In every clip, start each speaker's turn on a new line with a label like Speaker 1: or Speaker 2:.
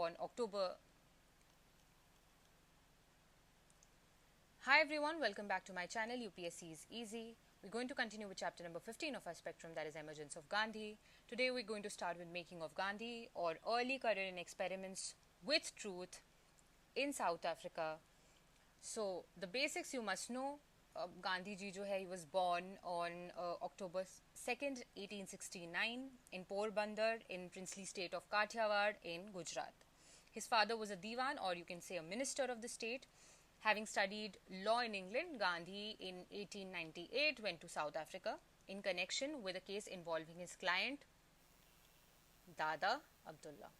Speaker 1: on October. Hi everyone, welcome back to my channel. UPSC is easy. We're going to continue with chapter number 15 of our spectrum, that is Emergence of Gandhi. Today we're going to start with Making of Gandhi, or early career and experiments with truth in South Africa. So the basics you must know. Gandhi ji jo hai, he was born on October 2nd, 1869 in Porbandar in princely state of Kathiawar in Gujarat. His father was a diwan, or you can say a minister of the state. Having studied law in England, Gandhi in 1898 went to South Africa in connection with a case involving his client Dada Abdullah.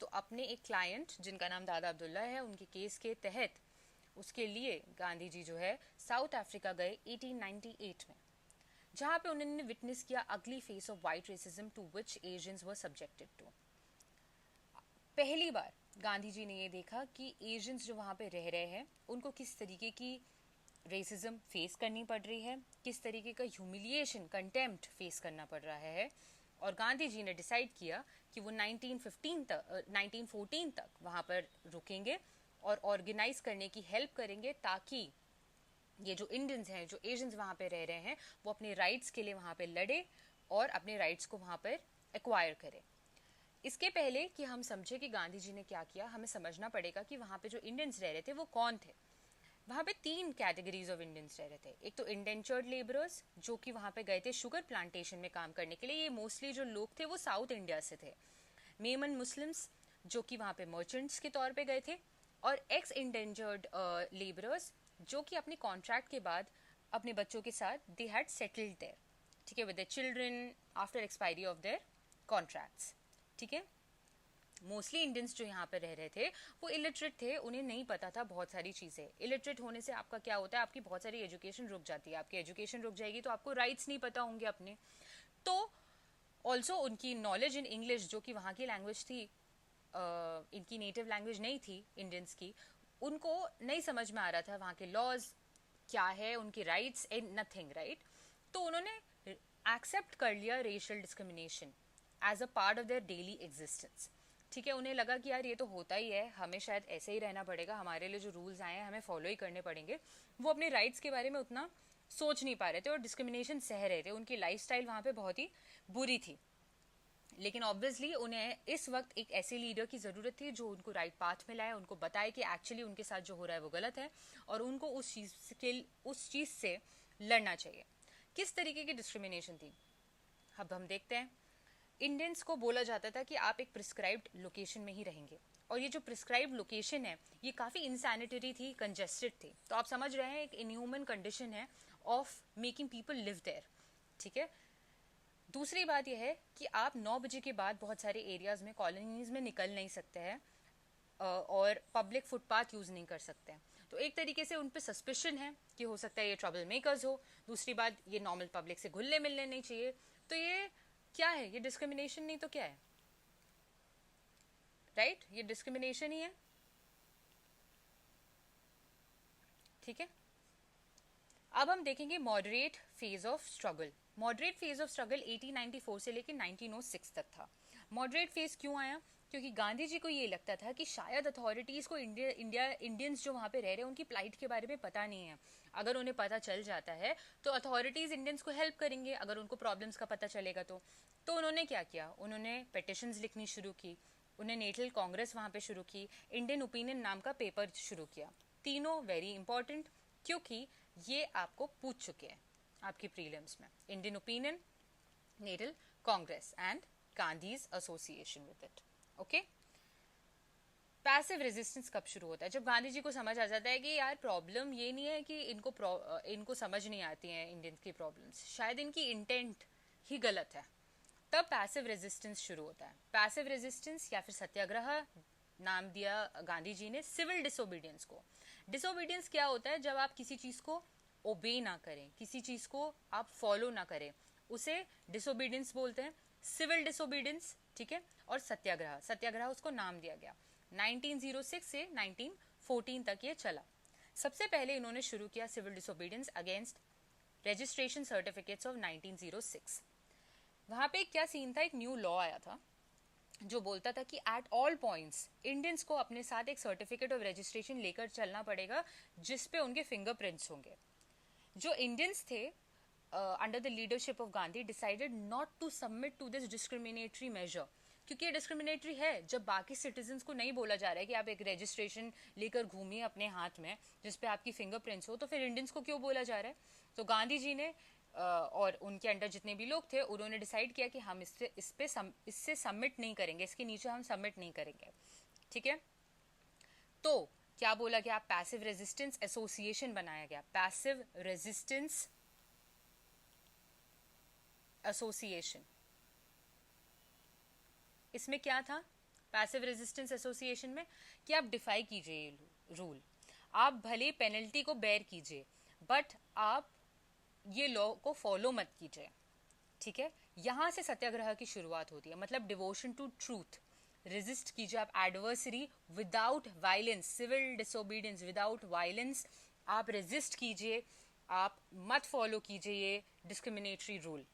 Speaker 1: तो अपने एक client जिनका नाम दादा अब्दुल्ला है, उनके case के तहत उसके लिए गांधी जी जो है साउथ अफ्रीका गए 1898 में, जहां पे उन्होंने विटनेस किया ugly face of white racism to which Asians were subjected to. पहली बार गांधी जी ने ये देखा कि एशियंस जो वहाँ पे रह रहे हैं उनको किस तरीके की रेसिज्म फेस करनी पड़ रही है, किस तरीके का ह्यूमिलिएशन, कंटेम्प्ट फेस करना पड़ रहा है. और गांधी जी ने डिसाइड किया कि वो 1914 तक वहाँ पर रुकेंगे और ऑर्गेनाइज करने की हेल्प करेंगे, ताकि ये जो इंडियंस हैं, जो एशियंस वहाँ पे रह रहे हैं, वो अपने राइट्स के लिए वहाँ पे लड़े और अपने राइट्स को वहाँ पर एक्वायर करें. इसके पहले कि हम समझे कि गांधी जी ने क्या किया, हमें समझना पड़ेगा कि वहाँ पे जो इंडियंस रह रहे थे वो कौन थे. वहाँ पे 3 कैटेगरीज ऑफ इंडियंस रह रहे थे. एक तो इंडेंचर्ड लेबरर्स जो कि वहाँ पे गए थे शुगर प्लांटेशन में काम करने के लिए. ये मोस्टली जो लोग थे वो साउथ इंडिया से थे. मेमन मुस्लिम्स जो कि वहाँ पे मर्चेंट्स के तौर पे गए थे. और एक्स इंडेंजर्ड लेबरर्स जो कि अपने कॉन्ट्रैक्ट के बाद अपने बच्चों के साथ दे हैड सेटल्ड देयर, ठीक है, with their children after expiry of their contracts. ठीक है. मोस्टली इंडियंस जो यहाँ पे रह रहे थे वो इलिटरेट थे, उन्हें नहीं पता था बहुत सारी चीज़ें. इलिटरेट होने से आपका क्या होता है, आपकी बहुत सारी एजुकेशन रुक जाती है. आपकी एजुकेशन रुक जाएगी तो आपको राइट्स नहीं पता होंगे अपने. तो ऑल्सो उनकी नॉलेज इन इंग्लिश जो कि वहाँ की लैंग्वेज थी, इनकी नेटिव लैंग्वेज नहीं थी इंडियंस की, उनको नहीं समझ में आ रहा था वहाँ के लॉज क्या है, उनकी राइट्स एंड नथिंग, राइट. तो उन्होंने एक्सेप्ट कर लिया racial discrimination as a part of their daily existence. ठीक है. उन्हें लगा कि यार ये तो होता ही है, हमें शायद ऐसे ही रहना पड़ेगा, हमारे लिए जो रूल्स आए हैं हमें फॉलो ही करने पड़ेंगे. वो अपने राइट्स के बारे में उतना सोच नहीं पा रहे थे और डिस्क्रिमिनेशन सह रहे थे. उनकी लाइफस्टाइल वहाँ पे बहुत ही बुरी थी. लेकिन ऑब्वियसली उन्हें इस वक्त एक ऐसे लीडर की ज़रूरत थी जो उनको राइट पाथ में लाए, उनको बताए कि एक्चुअली उनके साथ जो हो रहा है वो गलत है और उनको उस चीज़ से लड़ना चाहिए. किस तरीके की डिस्क्रिमिनेशन थी अब हम देखते हैं. इंडियंस को बोला जाता था कि आप एक प्रिस्क्राइब्ड लोकेशन में ही रहेंगे, और ये जो प्रिस्क्राइब्ड लोकेशन है ये काफ़ी इनसैनिटरी थी, कंजेस्टेड थी. तो आप समझ रहे हैं एक इनह्यूमन कंडीशन है of making people live there. ठीक है. दूसरी बात यह है कि आप 9 बजे के बाद बहुत सारे एरियाज में, कॉलोनीज में निकल नहीं सकते हैं और पब्लिक फुटपाथ यूज़ नहीं कर सकते हैं. तो एक तरीके से उन पर सस्पिशन है कि हो सकता है ये ट्रबल मेकर्स हो. दूसरी बात, ये नॉर्मल पब्लिक से घुलने मिलने नहीं चाहिए. तो ये क्या है, ये डिस्क्रिमिनेशन नहीं तो क्या है, राइट. ये डिस्क्रिमिनेशन ही है. ठीक है. अब हम देखेंगे moderate phase of struggle. Moderate phase of struggle 1894 से लेकर 1906 तक था. मॉडरेट फेज क्यों आया? क्योंकि गांधी जी को ये लगता था कि शायद अथॉरिटीज़ को इंडियंस जो वहाँ पे रह रहे हैं उनकी प्लाइट के बारे में पता नहीं है. अगर उन्हें पता चल जाता है तो अथॉरिटीज़ इंडियंस को हेल्प करेंगे, अगर उनको प्रॉब्लम्स का पता चलेगा तो उन्होंने क्या किया, उन्होंने पेटिशंस लिखनी शुरू की, उन्हें नेशनल कांग्रेस वहाँ पे शुरू की, इंडियन ओपिनियन नाम का पेपर शुरू किया. तीनों वेरी इंपॉर्टेंट क्योंकि ये आपको पूछ चुके हैं आपकी प्रीलिम्स में. Indian opinion, national Congress and Gandhi's association with it. Okay. Passive resistance कब शुरू होता है? जब गांधी जी को समझ आ जाता है कि यार प्रॉब्लम ये नहीं है कि इनको समझ नहीं आती हैं इंडियंस की प्रॉब्लम्स, शायद इनकी इंटेंट ही गलत है, तब पैसिव रेजिस्टेंस शुरू होता है. पैसिव रेजिस्टेंस या फिर सत्याग्रह नाम दिया गांधी जी ने सिविल डिसोबीडियंस को. डिसोबीडियंस क्या होता है? जब आप किसी चीज़ को ओबे ना करें, किसी चीज़ को आप फॉलो ना करें, उसे डिसोबीडियंस बोलते हैं. सिविल डिसोबीडियंस, ठीक है. और सत्याग्रह उसको नाम दिया गया. 1906 से 1914 तक ये चला. सबसे पहले इन्होंने शुरू किया civil disobedience against registration certificates of 1906. वहाँ पे क्या सीन था, एक न्यू लॉ आया था जो बोलता था कि एट ऑल पॉइंट्स इंडियंस को अपने साथ एक सर्टिफिकेट ऑफ रजिस्ट्रेशन लेकर चलना पड़ेगा जिस पे उनके फिंगरप्रिंट्स होंगे. जो इंडियंस थे under the leadership of Gandhi decided not to submit to this discriminatory measure, क्योंकि ये डिस्क्रिमिनेटरी है. जब बाकी सिटीजन्स को नहीं बोला जा रहा है कि आप एक रजिस्ट्रेशन लेकर घूमिए अपने हाथ में जिस पे आपकी फिंगरप्रिंट्स हो, तो फिर इंडियंस को क्यों बोला जा रहा है. तो गांधी जी ने और उनके अंडर जितने भी लोग थे उन्होंने डिसाइड किया कि हम इससे सबमिट नहीं करेंगे, इसके नीचे हम सबमिट नहीं करेंगे. ठीक है. तो क्या बोला गया, पैसिव रेजिस्टेंस एसोसिएशन बनाया गया, पैसिव रेजिस्टेंस एसोसिएशन. इसमें क्या था पैसिव रेजिस्टेंस एसोसिएशन में कि आप डिफाई कीजिए ये रूल, आप भले पेनल्टी को बेयर कीजिए बट आप ये लॉ को फॉलो मत कीजिए. ठीक है. यहां से सत्याग्रह की शुरुआत होती है, मतलब डिवोशन टू ट्रूथ. रेजिस्ट कीजिए आप adversary without violence, civil disobedience without violence. आप रेजिस्ट कीजिए, आप मत फॉलो कीजिए ये डिस्क्रिमिनेटरी रूल.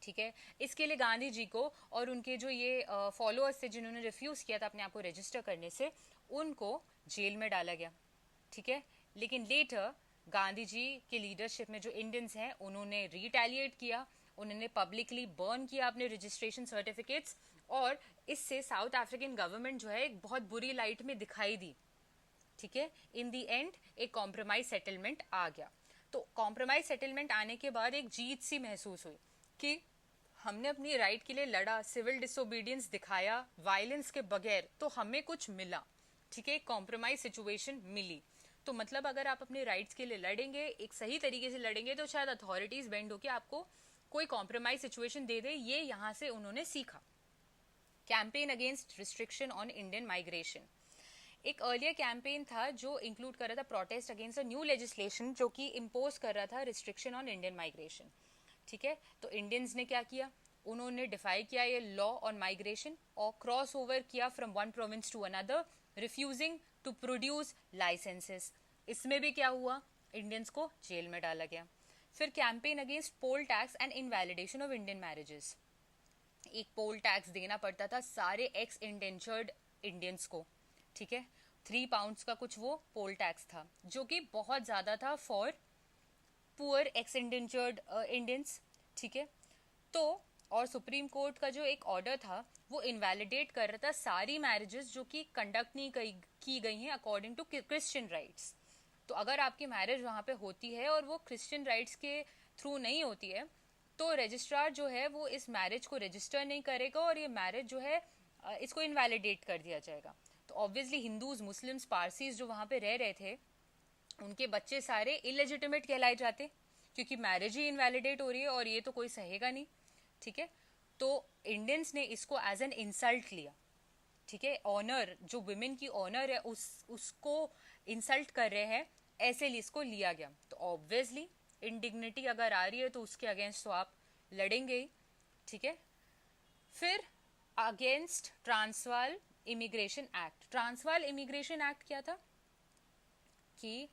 Speaker 1: ठीक है. इसके लिए गांधी जी को और उनके जो ये फॉलोअर्स थे जिन्होंने रिफ्यूज किया था अपने आप को रजिस्टर करने से, उनको जेल में डाला गया. ठीक है. लेकिन लेटर गांधी जी के लीडरशिप में जो इंडियंस हैं उन्होंने रिटेलिएट किया, उन्होंने पब्लिकली बर्न किया अपने रजिस्ट्रेशन सर्टिफिकेट्स, और इससे साउथ अफ्रीकन गवर्नमेंट जो है एक बहुत बुरी लाइट में दिखाई दी. ठीक है. इन दी एंड एक कॉम्प्रोमाइज सेटलमेंट आ गया. तो कॉम्प्रोमाइज सेटलमेंट आने के बाद एक जीत सी महसूस हुई कि हमने अपनी राइट के लिए लड़ा, सिविल डिसोबीडियंस दिखाया वायलेंस के बगैर, तो हमें कुछ मिला. ठीक है. कॉम्प्रोमाइज सिचुएशन मिली. तो मतलब अगर आप अपने राइट्स के लिए लड़ेंगे, एक सही तरीके से लड़ेंगे, तो शायद अथॉरिटीज बेंड होकर आपको कोई कॉम्प्रोमाइज सिचुएशन दे दे. ये यहां से उन्होंने सीखा. Campaign against restriction on Indian migration. एक अर्लियर कैंपेन था जो इंक्लूड कर रहा था protest against a new legislation जो कि इम्पोज कर रहा था रिस्ट्रिक्शन ऑन इंडियन माइग्रेशन. ठीक है. तो इंडियंस ने क्या किया, उन्होंने डिफाई किया ये लॉ ऑन माइग्रेशन और क्रॉस ओवर किया from one province to another, refusing to produce licences. इसमें भी क्या हुआ, इंडियंस को जेल में डाला गया. फिर campaign against poll tax and invalidation of Indian marriages. एक पोल टैक्स देना पड़ता था सारे एक्स इंडेंचर्ड इंडियंस को. ठीक है. 3 पाउंड्स का कुछ वो पोल टैक्स था जो कि बहुत ज्यादा था for poor x indentured Indians. ठीक है. तो और सुप्रीम कोर्ट का जो एक ऑर्डर था वो इनवैलिडेट कर रहा था सारी मैरिजेस जो कि कंडक्ट नहीं की गई हैं अकॉर्डिंग टू क्रिश्चियन राइट्स. तो अगर आपकी मैरिज वहां पे होती है और वो क्रिश्चियन राइट्स के थ्रू नहीं होती है, तो रजिस्ट्रार जो है वो इस मैरिज को रजिस्टर नहीं करेगा और ये मैरिज जो है इसको इनवैलिडेट कर दिया जाएगा. तो ऑब्वियसली हिंदूज, मुस्लिम्स, पारसीज जो वहां पे रह रहे थे उनके बच्चे सारे इलेजिटिमेट कहलाए जाते, क्योंकि मैरिज ही इनवैलिडेट हो रही है और ये तो कोई सहेगा नहीं. ठीक है. तो इंडियंस ने इसको एज एन इंसल्ट लिया. ठीक है. ऑनर, जो विमेन की ऑनर है उसको इंसल्ट कर रहे हैं, ऐसे इसको लिया गया. तो ऑब्वियसली इंडिग्निटी अगर आ रही है तो उसके अगेंस्ट तो आप लड़ेंगे ही. ठीक है. फिर against Transvaal immigration act. Transvaal immigration act क्या था कि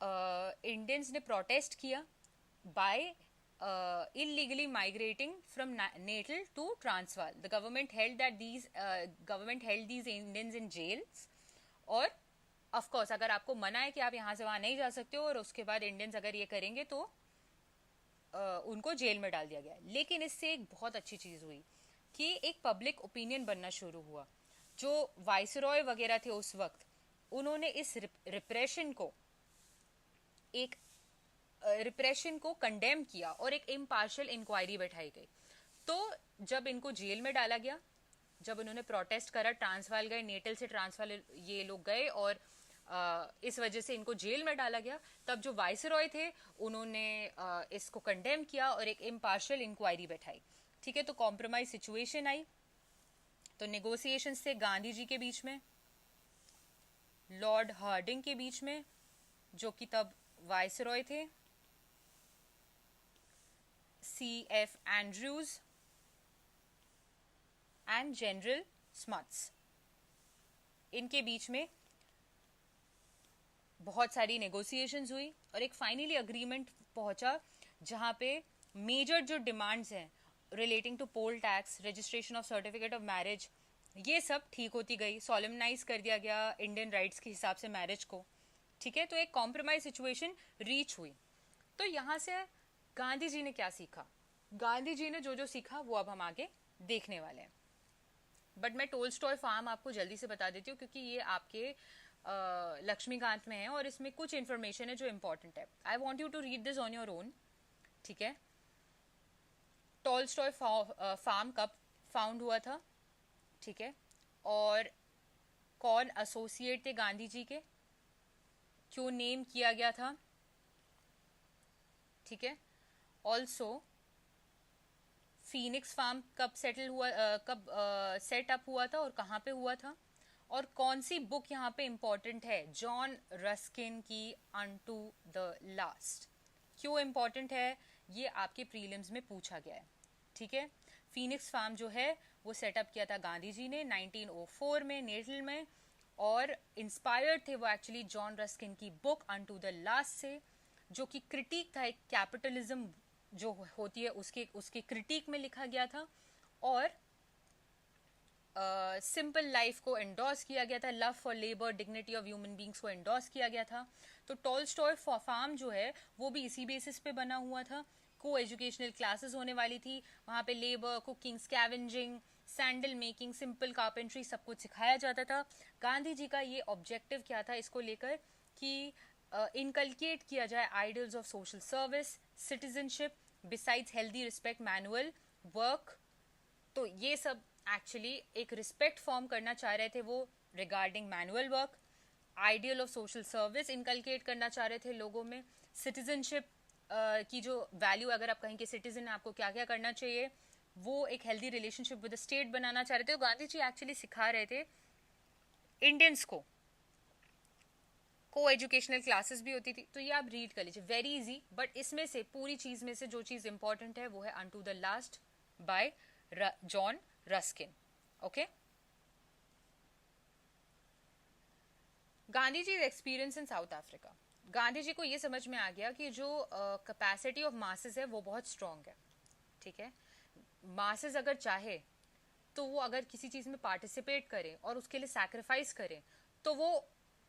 Speaker 1: इंडियंस ने प्रोटेस्ट किया bye illegally migrating from Natal to Transvaal. The government held these Indians in jails. और of course अगर आपको मना है कि आप यहाँ से वहाँ नहीं जा सकते हो और उसके बाद इंडियंस अगर ये करेंगे तो उनको जेल में डाल दिया गया. लेकिन इससे एक बहुत अच्छी चीज हुई कि एक पब्लिक ओपिनियन बनना शुरू हुआ. जो वाइसरॉय वगैरह थे उस वक्त, उन्होंने इस रिप्रेशन को कंडेम किया और एक इम्पार्शियल इंक्वायरी बैठाई गई. तो जब इनको जेल में डाला गया, जब उन्होंने प्रोटेस्ट करा, ट्रांसवाल गए, नेटल से ट्रांसवाल ये लोग गए और इस वजह से इनको जेल में डाला गया, तब जो वाइसरॉय थे उन्होंने इसको कंडेम किया और एक इम्पार्शियल इंक्वायरी बैठाई. ठीक है. तो कॉम्प्रोमाइज सिचुएशन आई. तो नेगोशिएशंस थे गांधी जी के बीच में, लॉर्ड हार्डिंग के बीच में जो कि तब वाइसरॉय थे, C.F. Andrews and general smuts. इनके बीच में बहुत सारी नेगोशिएशंस हुई और एक फाइनली अग्रीमेंट पहुंचा जहां पे मेजर जो डिमांड्स हैं relating to poll tax, registration of certificate of marriage, ये सब ठीक होती गई, सॉलमनाइज कर दिया गया इंडियन राइट्स के हिसाब से मैरिज को, ठीक है। तो एक कॉम्प्रोमाइज सिचुएशन रीच हुई। तो यहाँ से गांधी जी ने क्या सीखा, गांधी जी ने जो जो सीखा वो अब हम आगे देखने वाले हैं। बट मैं टोल्स्टॉय फार्म आपको जल्दी से बता देती हूँ क्योंकि ये आपके लक्ष्मीकांत में है और इसमें कुछ इंफॉर्मेशन है जो इंपॉर्टेंट है। I want you to read this on your own, ठीक है। टोल्स्टॉय फार्म कब फाउंड हुआ था, ठीक है, और कौन एसोसिएट थे गांधी जी के, क्यों नेम किया गया था, ठीक है। ऑल्सो फीनिक्स फार्म कब सेटल हुआ, कब सेटअप हुआ था और कहाँ पे हुआ था, और कौन सी बुक यहाँ पे इंपॉर्टेंट है, जॉन रस्किन की अनटू द लास्ट। क्यों इंपॉर्टेंट है ये आपके प्रीलिम्स में पूछा गया है, ठीक है। फीनिक्स फार्म जो है वो सेटअप किया था गांधी जी ने 1904 में नेटल में, और इंस्पायर्ड थे वो एक्चुअली जॉन रस्किन की बुक अनटू द लास्ट से, जो कि क्रिटिक था एक कैपिटलिज्म जो होती है उसके क्रिटिक में लिखा गया था, और सिंपल लाइफ को एंडोर्स किया गया था, love for labour, dignity of human beings को एंडोर्स किया गया था। तो टॉलस्टॉय फार्म जो है वो भी इसी बेसिस पे बना हुआ था। को एजुकेशनल क्लासेस होने वाली थी वहाँ पे, labour, cooking, scavenging, sandal making, simple carpentry सब कुछ सिखाया जाता था। गांधी जी का ये ऑब्जेक्टिव क्या था इसको लेकर कि इनकलकेट किया जाए ideals of social service, citizenship, besides healthy respect, manual work. तो ये सब एक्चुअली एक रिस्पेक्ट फॉर्म करना चाह रहे थे वो regarding manual work, ideal of social service inculcate करना चाह रहे थे लोगों में, सिटीजनशिप की जो वैल्यू, अगर आप कहें कि सिटीजन आपको क्या क्या करना चाहिए, वो एक healthy relationship with the state बनाना चाह रहे थे। तो गांधी जी एक्चुअली सिखा रहे थे इंडियंस को एजुकेशनल क्लासेस भी होती थी। तो ये आप रीड कर लीजिए, वेरी इजी। बट इसमें से पूरी चीज में से जो चीज इंपॉर्टेंट है वो है unto the last by John Ruskin, okay. Gandhi ji experience in South Africa, Gandhi ji को ये समझ में आ गया कि जो कैपेसिटी ऑफ मासेस है वो बहुत स्ट्रांग है, ठीक है। मासेस अगर चाहे तो वो अगर किसी चीज में पार्टिसिपेट करे और उसके लिए सैक्रिफाइस करे तो वो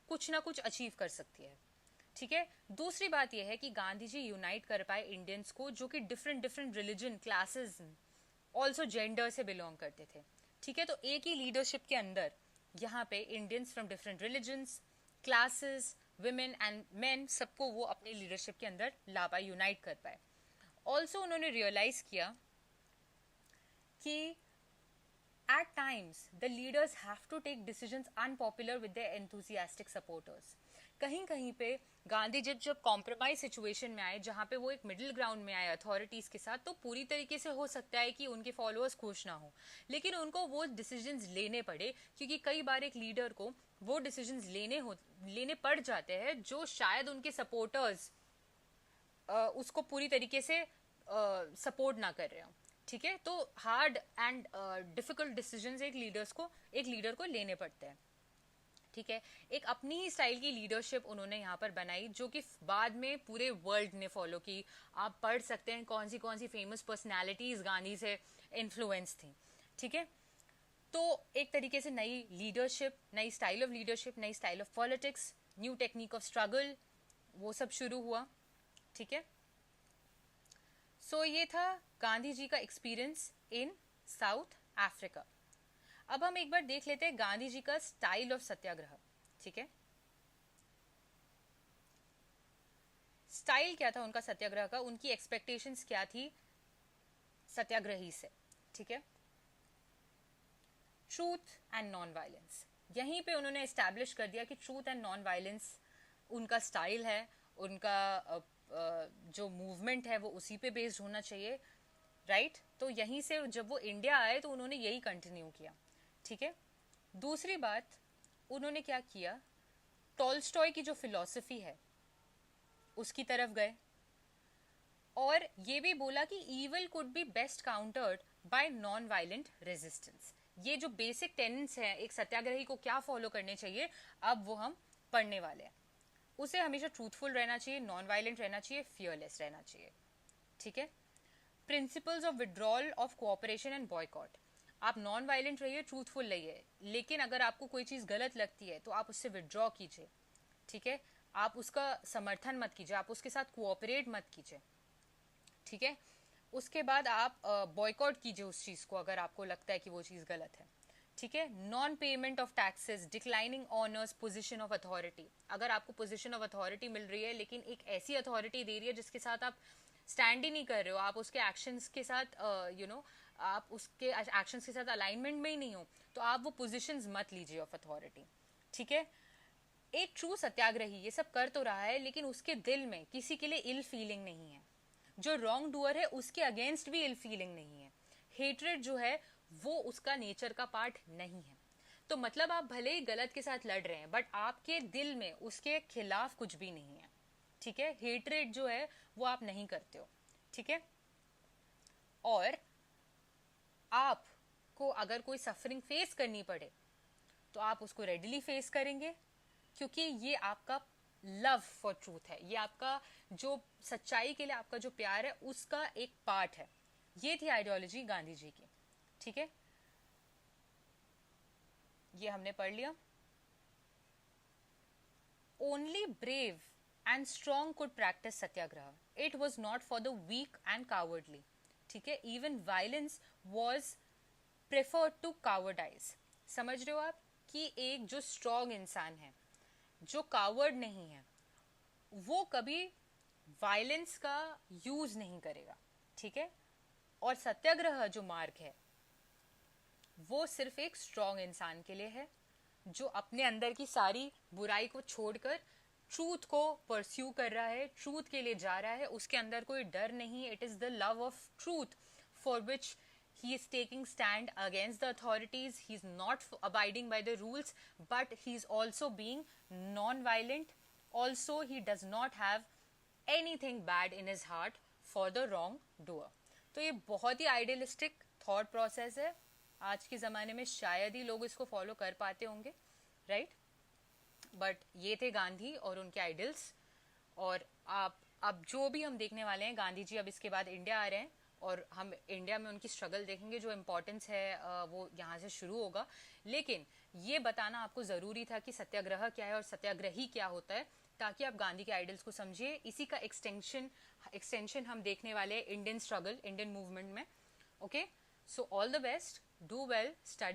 Speaker 1: कुछ ना कुछ अचीव कर सकती है, ठीक है। दूसरी बात यह है कि गांधी जी यूनाइट कर पाए इंडियंस को जो कि different different religion, classes, also gender से बिलोंग करते थे, ठीक है। तो एक ही लीडरशिप के अंदर यहाँ पे Indians from different religions, classes, women and main, सबको वो अपने लीडरशिप के अंदर ला पाए, यूनाइट कर पाए। ऑल्सो उन्होंने रियलाइज किया कि at times the leaders have to take decisions unpopular with their enthusiastic supporters। कहीं कहीं पे गांधी जी जब कॉम्प्रोमाइज सिचुएशन में आए, जहां पे वो एक मिडिल ग्राउंड में आए अथॉरिटीज के साथ, तो पूरी तरीके से हो सकता है कि उनके फॉलोअर्स खुश ना हो, लेकिन उनको वो डिसीजंस लेने पड़े, क्योंकि कई बार एक लीडर को वो डिसीजंस लेने पड़ जाते हैं जो शायद उनके सपोर्टर्स उसको पूरी तरीके से सपोर्ट ना कर रहे हो, ठीक है। तो हार्ड एंड डिफिकल्ट डिसीजंस एक लीडर को लेने पड़ते हैं, ठीक है। एक अपनी ही स्टाइल की लीडरशिप उन्होंने यहाँ पर बनाई जो कि बाद में पूरे वर्ल्ड ने फॉलो की। आप पढ़ सकते हैं कौन सी फेमस पर्सनालिटीज गांधी से इन्फ्लुएंस थी, ठीक है। तो एक तरीके से नई लीडरशिप, नई स्टाइल ऑफ लीडरशिप, नई style of politics, new technique of struggle, वो सब शुरू हुआ, ठीक है। सो ये था गांधी जी का एक्सपीरियंस इन साउथ अफ्रीका। अब हम एक बार देख लेते हैं गांधी जी का स्टाइल ऑफ सत्याग्रह, ठीक है। स्टाइल क्या था उनका सत्याग्रह का, उनकी एक्सपेक्टेशंस क्या थी सत्याग्रही से, ठीक है। ट्रूथ एंड नॉन वायलेंस, यहीं पे उन्होंने एस्टैब्लिश कर दिया कि ट्रूथ एंड नॉन वायलेंस उनका स्टाइल है, उनका जो मूवमेंट है वो उसी पे बेस्ड होना चाहिए, राइट। तो यहीं से जब वो इंडिया आए तो उन्होंने यही कंटिन्यू किया, ठीक है। दूसरी बात उन्होंने क्या किया, टॉल्स्टॉय की जो फिलॉसफी है उसकी तरफ गए, और ये भी बोला कि evil could be best countered bye non violent resistance. ये जो बेसिक टेनेंट्स हैं एक सत्याग्रही को क्या फॉलो करने चाहिए, अब वो हम पढ़ने वाले हैं। उसे हमेशा ट्रूथफुल रहना चाहिए, नॉन वायलेंट रहना चाहिए, फियरलेस रहना चाहिए, ठीक है। Principles of withdrawal of cooperation and boycott. आप नॉन वायलेंट रहिए, ट्रूथफुल रहिए, लेकिन अगर आपको कोई चीज़ गलत लगती है तो आप उससे विड्रॉ कीजिए, ठीक है। आप उसका समर्थन मत कीजिए, आप उसके साथ कोऑपरेट मत कीजिए, ठीक है। उसके बाद आप बॉयकॉट कीजिए उस चीज़ को अगर आपको लगता है कि वो चीज़ गलत है, ठीक है। Non payment of taxes, declining honours position of authority. अगर आपको पोजीशन ऑफ अथॉरिटी मिल रही है लेकिन एक ऐसी अथॉरिटी दे रही है जिसके साथ आप स्टैंड ही नहीं कर रहे हो, आप उसके एक्शंस के साथ आप उसके एक्शंस के साथ अलाइनमेंट में ही नहीं हो, तो आप वो पोजीशंस मत लीजिए ऑफ अथॉरिटी, ठीक है। एक ट्रू सत्याग्रही ये सब कर तो रहा है लेकिन उसके दिल में किसी के लिए इल फीलिंग नहीं है, जो रॉन्ग डूअर है उसके अगेंस्ट भी इल फीलिंग नहीं है, हेट्रेड जो है वो उसका नेचर का पार्ट नहीं है। तो मतलब आप भले ही गलत के साथ लड़ रहे हैं बट आपके दिल में उसके खिलाफ कुछ भी नहीं है, ठीक है। हेट्रेड जो है वो आप नहीं करते हो, ठीक है। और आपको अगर कोई सफरिंग फेस करनी पड़े तो आप उसको रेडिली फेस करेंगे, क्योंकि ये आपका लव फॉर ट्रूथ है, ये आपका जो सच्चाई के लिए आपका जो प्यार है उसका एक पार्ट है। ये थी आइडियोलॉजी गांधी जी की, ठीक है। ये हमने पढ़ लिया। Only brave and strong could practise satyagraha, it was not for the weak and cowardly, ठीक है। Even violence was preferred to cowardice. समझ रहे हो आप कि एक जो स्ट्रॉन्ग इंसान है, जो कावर्ड नहीं है, वो कभी वायलेंस का यूज नहीं करेगा, ठीक है। और सत्याग्रह जो मार्ग है वो सिर्फ एक स्ट्रॉन्ग इंसान के लिए है, जो अपने अंदर की सारी बुराई को छोड़कर ट्रूथ को परस्यू कर रहा है, ट्रूथ के लिए जा रहा है, उसके अंदर कोई डर नहीं। It is the love of truth for which he is taking stand against the authorities. He's not abiding by the rules, but he's also being non-violent. Also, he does not have anything bad in his heart for the wrong doer. तो ये बहुत ही idealistic thought process है, आज के ज़माने में शायद ही लोग इसको फॉलो कर पाते होंगे, राइट। बट ये थे गांधी और उनके आइडल्स। और आप अब जो भी हम देखने वाले हैं, गांधी जी अब इसके बाद इंडिया आ रहे हैं और हम इंडिया में उनकी स्ट्रगल देखेंगे, जो इम्पोर्टेंस है वो यहाँ से शुरू होगा। लेकिन ये बताना आपको ज़रूरी था कि सत्याग्रह क्या है और सत्याग्रही क्या होता है, ताकि आप गांधी के आइडल्स को समझिए। इसी का एक्सटेंशन हम देखने वाले हैं इंडियन स्ट्रगल, इंडियन मूवमेंट में। Okay, so all the best, do well, study